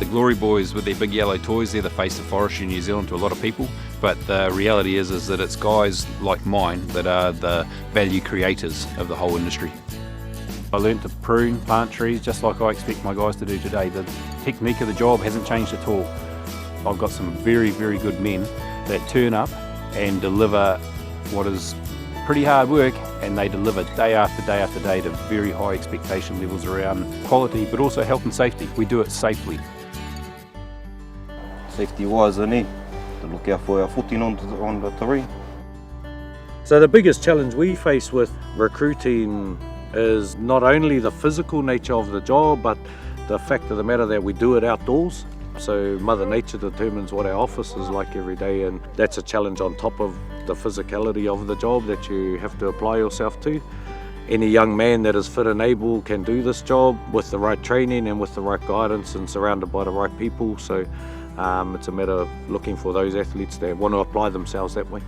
glory boys with their big yellow toys, they're the face of forestry in New Zealand to a lot of people, but the reality is that it's guys like mine that are the value creators of the whole industry. I learned to prune, plant trees just like I expect my guys to do today. The technique of the job hasn't changed at all. I've got some very, very good men that turn up and deliver what is pretty hard work, and they deliver day after day after day to very high expectation levels around quality, but also health and safety. We do it safely. Safety wise, to look out for our footing on the terrain. So the biggest challenge we face with recruiting is not only the physical nature of the job, but the fact of the matter that we do it outdoors. So Mother Nature determines what our office is like every day, and that's a challenge on top of the physicality of the job that you have to apply yourself to. Any young man that is fit and able can do this job with the right training and with the right guidance and surrounded by the right people. So it's a matter of looking for those athletes that want to apply themselves that way.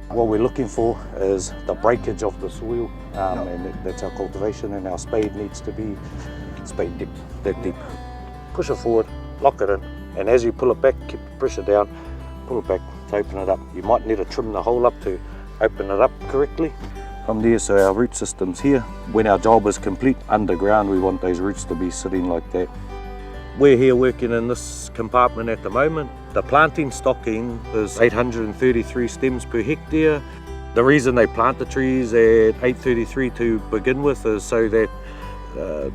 What we're looking for is the breakage of the soil, and that's our cultivation, and our spade needs to be spade deep, that deep. Push it forward, lock it in, and as you pull it back, keep the pressure down, pull it back to open it up. You might need to trim the hole up to open it up correctly. From there, so our root system's here. When our job is complete, underground, we want those roots to be sitting like that. We're here working in this compartment at the moment. The planting stocking is 833 stems per hectare. The reason they plant the trees at 833 to begin with is so that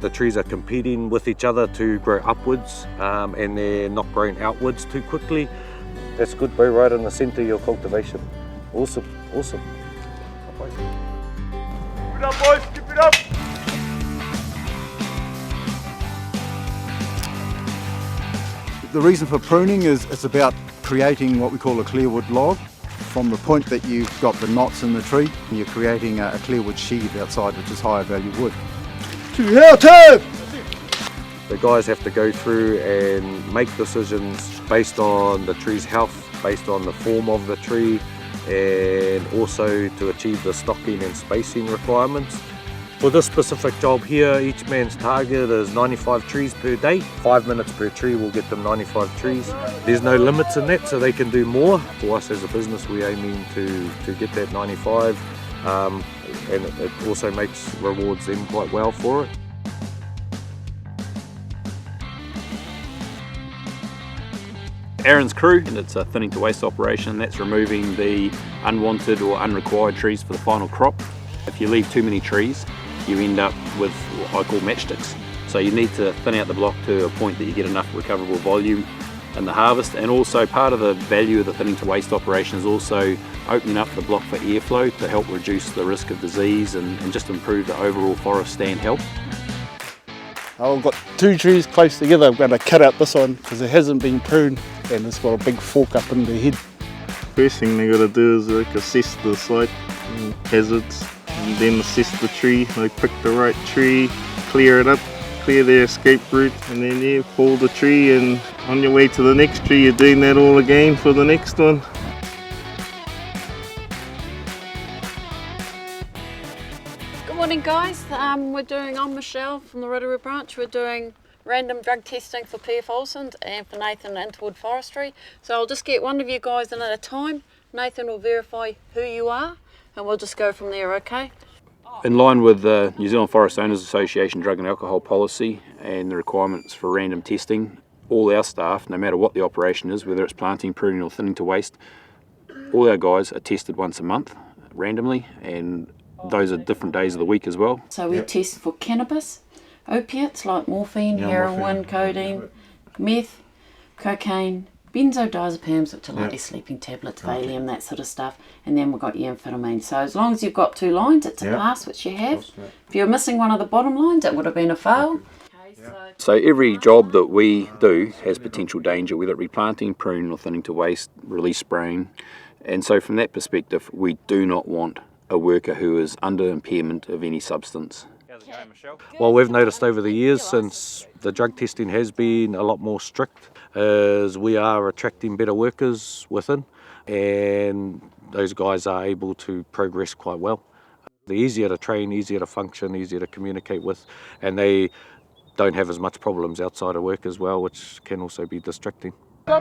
the trees are competing with each other to grow upwards, and they're not growing outwards too quickly. That's good, bro, right in the centre of your cultivation. Awesome, awesome. Keep it up, boys, keep it up! The reason for pruning is it's about creating what we call a clearwood log. From the point that you've got the knots in the tree, you're creating a clearwood sheath outside, which is higher value wood. The guys have to go through and make decisions based on the tree's health, based on the form of the tree, and also to achieve the stocking and spacing requirements. For this specific job here, each man's target is 95 trees per day. 5 minutes per tree will get them 95 trees. There's no limits in that, so they can do more. For us as a business, we're aiming to get that 95, and it also rewards them quite well for it. Aaron's crew, and it's a thinning to waste operation. That's removing the unwanted or unrequired trees for the final crop. If you leave too many trees, you end up with what I call matchsticks. So you need to thin out the block to a point that you get enough recoverable volume in the harvest, and also part of the value of the thinning to waste operation is also opening up the block for airflow to help reduce the risk of disease and just improve the overall forest stand health. I've got 2 trees close together. I'm going to cut out this one because it hasn't been pruned and it's got a big fork up in the head. First thing they got to do is assess the site hazards, and then assess the tree. Like pick the right tree, clear it up, clear the escape route, and then you pull the tree, and on your way to the next tree you're doing that all again for the next one. Good morning guys, I'm Michelle from the Rotorua branch. We're doing random drug testing for P.F. Olsen and for Nathan at Inta-Wood Forestry. So I'll just get one of you guys in at a time. Nathan will verify who you are and we'll just go from there, okay? In line with the New Zealand Forest Owners Association drug and alcohol policy and the requirements for random testing, all our staff, no matter what the operation is, whether it's planting, pruning or thinning to waste, all our guys are tested once a month randomly, and those are different days of the week as well. So we test for cannabis, opiates like morphine, heroin, codeine, meth, cocaine, benzodiazepams, which are like your sleeping tablets, Valium, that sort of stuff, and then we've got your amphetamine. So as long as you've got 2 lines, it's a pass, which you have. If you're missing one of the bottom lines, it would have been a fail. So every job that we do has potential danger, whether it be planting, pruning or thinning to waste, release spraying. And so from that perspective, we do not want a worker who is under impairment of any substance. Well, we've noticed over the years since the drug testing has been a lot more strict, is we are attracting better workers within, and those guys are able to progress quite well. They're easier to train, easier to function, easier to communicate with, and they don't have as much problems outside of work as well, which can also be distracting. I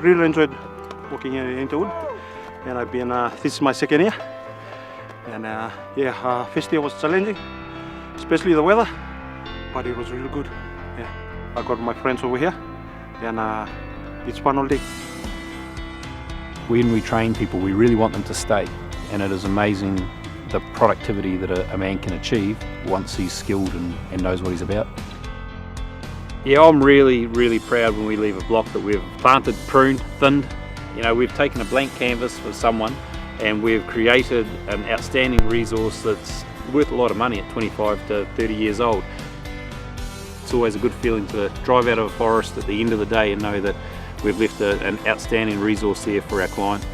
really enjoyed working here in Inta-Wood, and I've been, this is my second year, and first year was challenging, especially the weather, but it was really good. Yeah. I got my friends over here, and it's fun all day. When we train people, we really want them to stay, and it is amazing the productivity that a man can achieve once he's skilled and knows what he's about. Yeah, I'm really proud when we leave a block that we've planted, pruned, thinned. You know, we've taken a blank canvas for someone and we've created an outstanding resource that's worth a lot of money at 25 to 30 years old. It's always a good feeling to drive out of a forest at the end of the day and know that we've left an outstanding resource there for our client.